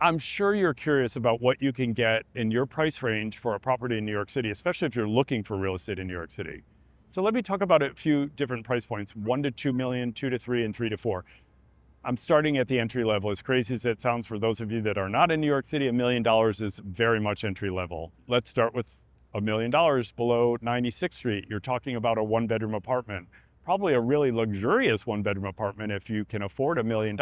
I'm sure you're curious about what you can get in your price range for a property in New York City, especially if you're looking for real estate in New York City. So let me talk about a few different price points, 1 to 2 million, 2 to 3, and 3 to 4. I'm starting at the entry level. As crazy as it sounds for those of you that are not in New York City, $1 million is very much entry level. Let's start with $1 million below 96th Street. You're talking about a one-bedroom apartment, probably a really luxurious one-bedroom apartment if you can afford $1 million.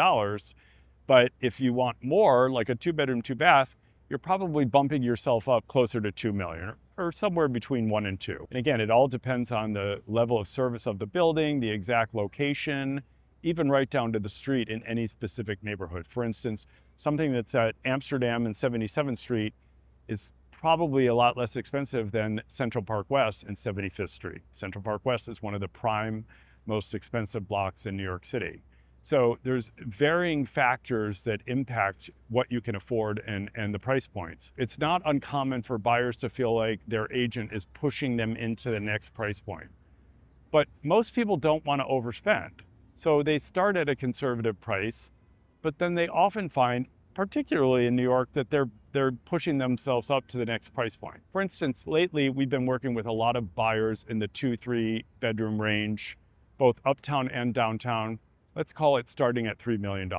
But if you want more, like a two-bedroom, two-bath, you're probably bumping yourself up closer to 2 million or somewhere between 1 and 2. And again, it all depends on the level of service of the building, the exact location, even right down to the street in any specific neighborhood. For instance, something that's at Amsterdam and 77th Street is probably a lot less expensive than Central Park West and 75th Street. Central Park West is one of the prime, most expensive blocks in New York City. So there's varying factors that impact what you can afford and the price points. It's not uncommon for buyers to feel like their agent is pushing them into the next price point. But most people don't want to overspend. So they start at a conservative price, but then they often find, particularly in New York, that they're pushing themselves up to the next price point. For instance, lately we've been working with a lot of buyers in the 2-3 bedroom range, both uptown and downtown. Let's call it starting at $3 million.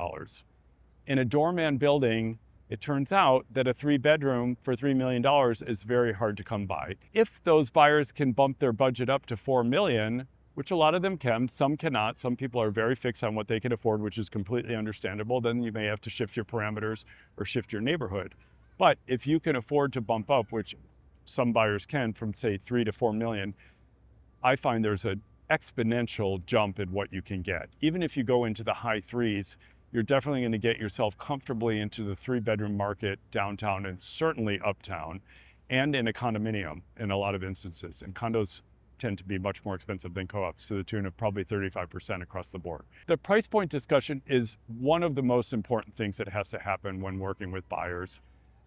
In a doorman building, it turns out that a 3-bedroom for $3 million is very hard to come by. If those buyers can bump their budget up to $4 million, which a lot of them can, some cannot. Some people are very fixed on what they can afford, which is completely understandable. Then you may have to shift your parameters or shift your neighborhood. But if you can afford to bump up, which some buyers can, from say 3 to 4 million, I find there's an exponential jump in what you can get. Even if you go into the high threes, you're definitely going to get yourself comfortably into the 3-bedroom market downtown and certainly uptown, and in a condominium in a lot of instances. And condos tend to be much more expensive than co-ops, to the tune of probably 35% across the board. The price point discussion is one of the most important things that has to happen when working with buyers.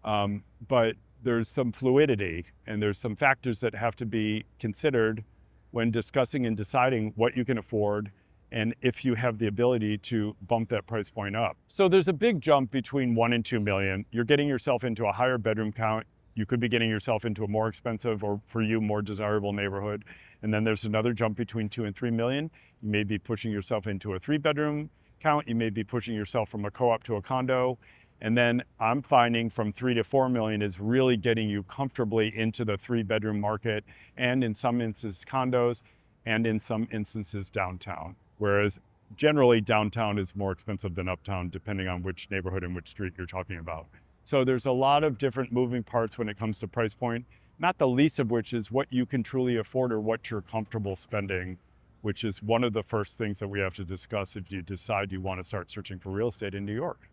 But there's some fluidity and there's some factors that have to be considered when discussing and deciding what you can afford and if you have the ability to bump that price point up. So there's a big jump between 1 and 2 million. You're getting yourself into a higher bedroom count. You could be getting yourself into a more expensive, or for you, more desirable neighborhood. And then there's another jump between 2 and 3 million. You may be pushing yourself into a 3-bedroom count. You may be pushing yourself from a co-op to a condo. And then I'm finding from 3 to 4 million is really getting you comfortably into the 3-bedroom market, and in some instances condos, and in some instances downtown. Whereas generally downtown is more expensive than uptown, depending on which neighborhood and which street you're talking about. So there's a lot of different moving parts when it comes to price point, not the least of which is what you can truly afford or what you're comfortable spending, which is one of the first things that we have to discuss if you decide you want to start searching for real estate in New York.